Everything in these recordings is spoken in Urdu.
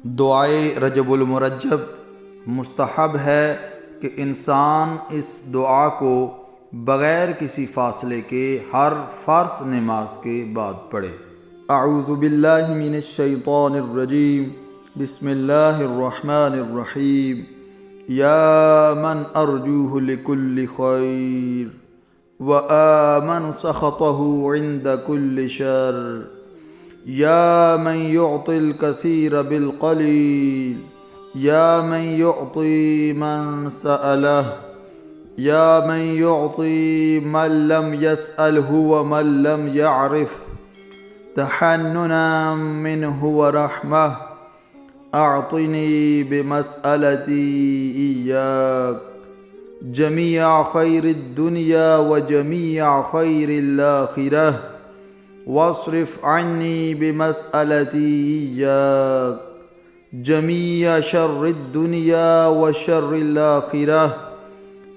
دعائے رجب المرجب مستحب ہے کہ انسان اس دعا کو بغیر کسی فاصلے کے ہر فرض نماز کے بعد پڑھے۔ اعوذ باللہ من الشیطان الرجیم، بسم اللہ الرحمن الرحیم۔ یا من ارجوہ لکل خیر وآمن سخطہ عند کل شر، یا من يعطي الكثير بالقليل، یا من يعطي من سأله، یا من يعطي من لم يسأله ومن لم يعرف، تحننا منه ورحمة، أعطني بمسألتي إياك جميع خير الدنيا وجميع خير الآخرة، واصرف عني بمسألتي إياك جميع شر الدنيا وشر الآخرة،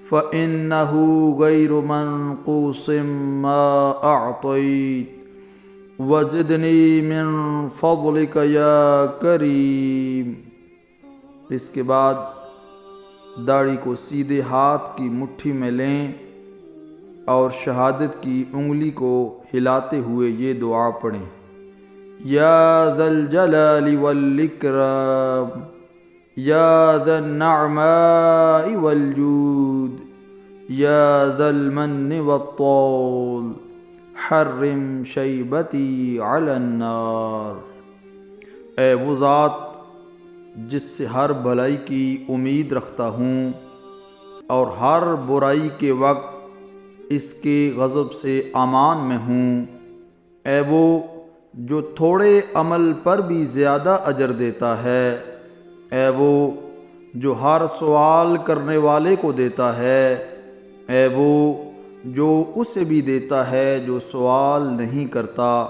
فإنه غير منقوص ما أعطيت، وزدني من فضلك يا کریم۔ اس کے بعد داڑھی کو سیدھے ہاتھ کی مٹھی میں لیں اور شہادت کی انگلی کو ہلاتے ہوئے یہ دعا پڑھیں۔ یا ذا الجلال والاکرام، یا ذا النعماء والجود، یا ذا المن والطول، حرم شیبتی علی النار۔ اے وہ ذات جس سے ہر بھلائی کی امید رکھتا ہوں اور ہر برائی کے وقت اس کے غضب سے امان میں ہوں، اے وہ جو تھوڑے عمل پر بھی زیادہ اجر دیتا ہے، اے وہ جو ہر سوال کرنے والے کو دیتا ہے، اے وہ جو اسے بھی دیتا ہے جو سوال نہیں کرتا،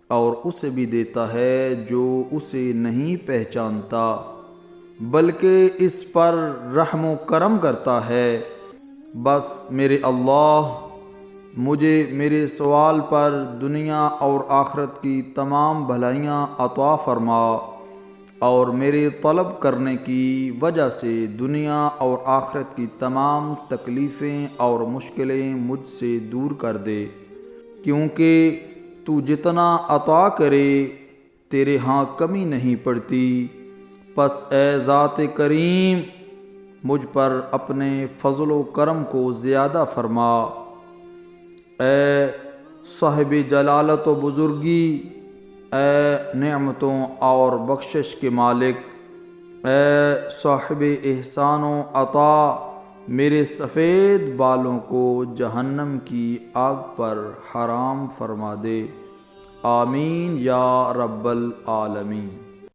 اور اسے بھی دیتا ہے جو اسے نہیں پہچانتا، بلکہ اس پر رحم و کرم کرتا ہے۔ بس میرے اللہ مجھے میرے سوال پر دنیا اور آخرت کی تمام بھلائیاں عطا فرما، اور میرے طلب کرنے کی وجہ سے دنیا اور آخرت کی تمام تکلیفیں اور مشکلیں مجھ سے دور کر دے، کیونکہ تو جتنا عطا کرے تیرے ہاں کمی نہیں پڑتی۔ پس اے ذات کریم مجھ پر اپنے فضل و کرم کو زیادہ فرما۔ اے صاحب جلالت و بزرگی، اے نعمتوں اور بخشش کے مالک، اے صاحب احسان و عطا، میرے سفید بالوں کو جہنم کی آگ پر حرام فرما دے۔ آمین یا رب العالمین۔